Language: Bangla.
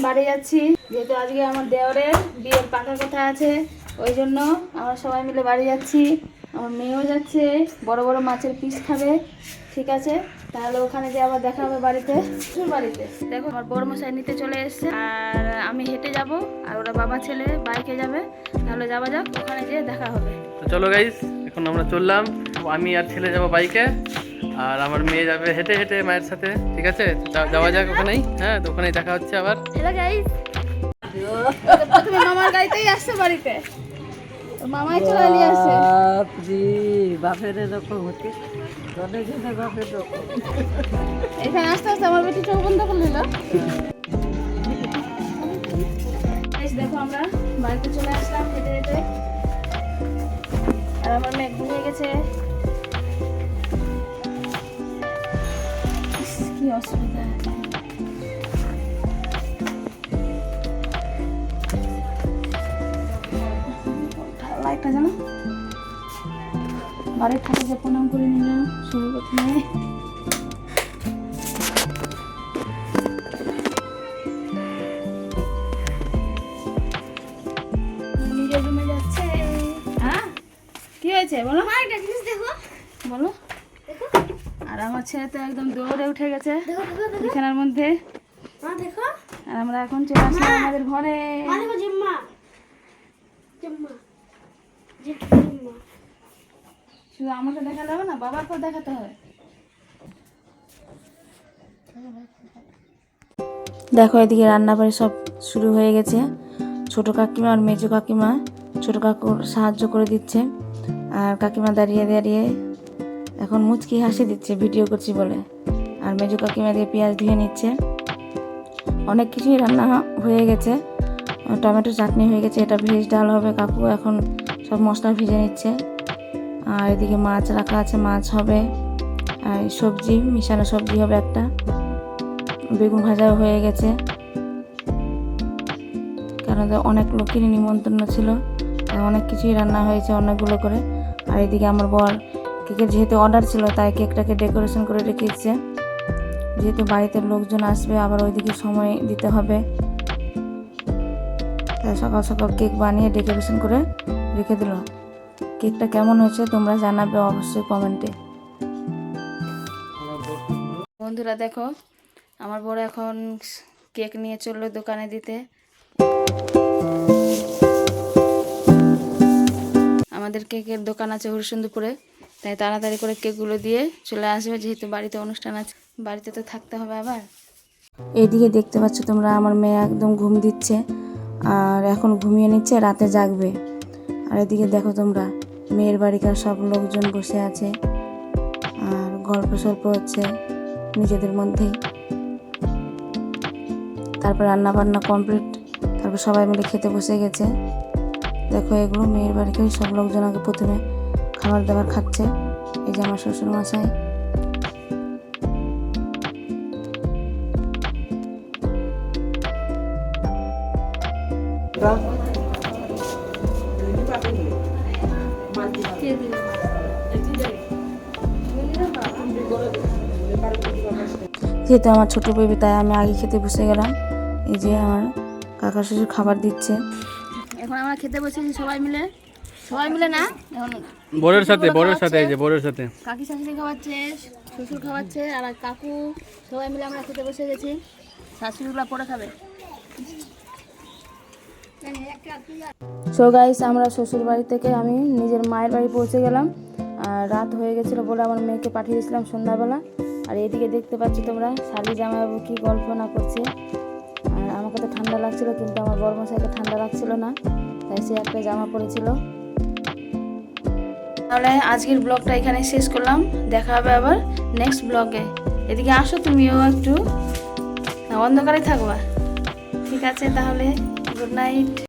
বাড়ি যাচ্ছি, যেহেতু আজকে আমার দেওরের বিয়ের পাকার কথা আছে, ওই জন্য আমরা সবাই মিলে বাড়ি যাচ্ছি। আমার মেয়েও যাচ্ছে, বড় বড় মাছের পিস খাবে। ঠিক আছে, তাহলে ওখানে যে আবার দেখা হবে বাড়িতে। দেখো আমার বড় মশাই নিতে চলে এসছে, আর আমি হেঁটে যাব, আর ওরা বাবা ছেলে বাইকে যাবে। তাহলে যাওয়া যাক, ওখানে যেয়ে দেখা হবে। তো চলো গাইস, এখন আমরা চললাম। আমি আর ছেলে যাব বাইকে, আর আমার মেয়ে যাবে হেঁটে হেঁটে মায়ের সাথে। ঠিক আছে, যাওয়া যাক ওখানেই। হ্যাঁ, তো ওখানেই দেখা হচ্ছে আবার। হ্যালো গাইস, প্রথমে মামার গাড়িতেই আসছে বাড়িতে, মামাই চলে নিয়ে আসছে। বাপের এরকম হচ্ছে, বাপের রকম। এখানে আস্তে আস্তে আমার বেটি চোখ বন্ধ করে নিল। দেখো আমরা বাড়িতে চলে আসলাম হেঁটে হেঁটে, আর আমার মেয়ে ঘুমিয়ে গেছে। কি অসুবিধা, লাইটটা জানো বাড়ির ঠাকুরকে প্রণাম করে নিলাম সর্বপ্রথমে। নিজের রুমে যাচ্ছে। হ্যাঁ, কি হয়েছে বলো? একটা জিনিস দেখো, বলো। আর আমার ছেলে তো একদম দৌড়ে উঠে গেছে বিছানার মধ্যে। দেখো, আর আমরা এখন চলে আসলাম আমাদের ঘরে। শুধু আমাকে দেখালে হবে না, বাবাকেও দেখাতে হবে। দেখো এদিকে রান্নাবাড়ি সব শুরু হয়ে গেছে। ছোট কাকিমা আর মেজো কাকিমা ছোট কাকুর সাহায্য করে দিচ্ছে, আর কাকিমা দাঁড়িয়ে দাঁড়িয়ে এখন মুচকি হাসি দিচ্ছে ভিডিও করছি বলে। আর মেজো কাকিমা দিয়ে পেঁয়াজ ধুয়ে নিচ্ছে। অনেক কিছুই রান্না হয়ে গেছে, টমেটো চাটনি হয়ে গেছে, এটা ভেজ ডাল হবে। কাকু এখন সব মশলা ভিজে নিচ্ছে। আর এদিকে মাছ রাখা আছে, মাছ হবে। আর সবজি, মিশানো সবজি হবে একটা। বেগুন ভাজাও হয়ে গেছে, কারণ অনেক লোকেরই নিমন্ত্রণ ছিল, অনেক কিছুই রান্না হয়েছে অনেকগুলো করে। আর এদিকে আমার বর কেকের যেহেতু অর্ডার ছিল, তাই কেকটাকে ডেকোরেশন করে রেখেছে, যেহেতু বাড়িতে লোকজন আসবে, আবার ওইদিকে সময় দিতে হবে। তাই সকাল সকাল কেক বানিয়ে ডেকোরেশন করে রেখে দিল। কেকটা কেমন হয়েছে তোমরা জানাবে অবশ্যই কমেন্টে। বন্ধুরা দেখো, আমার বড় এখন কেক নিয়ে চললো দোকানে দিতে। আমাদের কেকের দোকান আছে হরিশ্চন্দ্রপুরে, তাই তাড়াতাড়ি করে কেকগুলো দিয়ে চলে আসবে, যেহেতু বাড়িতে অনুষ্ঠান আছে, বাড়িতে তো থাকতে হবে আবার। এইদিকে দেখতে পাচ্ছ তোমরা, আমার মেয়ে একদম ঘুম দিচ্ছে, আর এখন ঘুমিয়ে নিচ্ছে, রাতে জাগবে। আর এদিকে দেখো তোমরা, মেয়ের বাড়িকার সব লোকজন বসে আছে, আর গল্প সল্প হচ্ছে নিজেদের মধ্যেই। তারপর রান্না বান্না কমপ্লিট, তারপর সবাই মিলে খেতে বসে গেছে। দেখো এগুলো মেয়ের বাড়িকার সব লোকজন আগে প্রথমে খাবার দাবার খাচ্ছে। এই যে আমার শ্বশুর মশাই, যেহেতু আমার ছোট বেবি, তাই আমি আগে খেতে বসে গেলাম। এই যে আমার কাকা শ্বশুর খাবার দিচ্ছে। এখন আমরা খেতে বসেছি সবাই মিলে না, এখন বড়ের সাথে এই যে বড়ের সাথে কাকি শাশুড়ি খাওয়াচ্ছে, শ্বশুর খাওয়াচ্ছে, আর কাকু, সবাই মিলে আমরা খেতে বসে গেছি। শাশুড়িগুলো পরে খাবে। সো গাইস, আমরা শ্বশুর বাড়ি থেকে আমি নিজের মায়ের বাড়ি পৌঁছে গেলাম, আর রাত হয়ে গেছিলো বলে আমার মেয়েকে পাঠিয়ে দিয়েছিলাম সন্ধ্যাবেলা। আর এইদিকে দেখতে পাচ্ছ তোমরা, শালি জামাইবাবু কি গল্প না করছে। আর আমাকে তো ঠান্ডা লাগছিল, কিন্তু আমার বড় মশাইকে ঠান্ডা লাগছিল না, তাই সে একটা জামা পরেছিল। তাহলে আজকের ব্লগটা এখানে শেষ করলাম, দেখা হবে আবার নেক্সট ব্লগে। এদিকে আসো তুমিও একটু, অন্ধকারে থাকবা। ঠিক আছে, তাহলে গুড নাইট।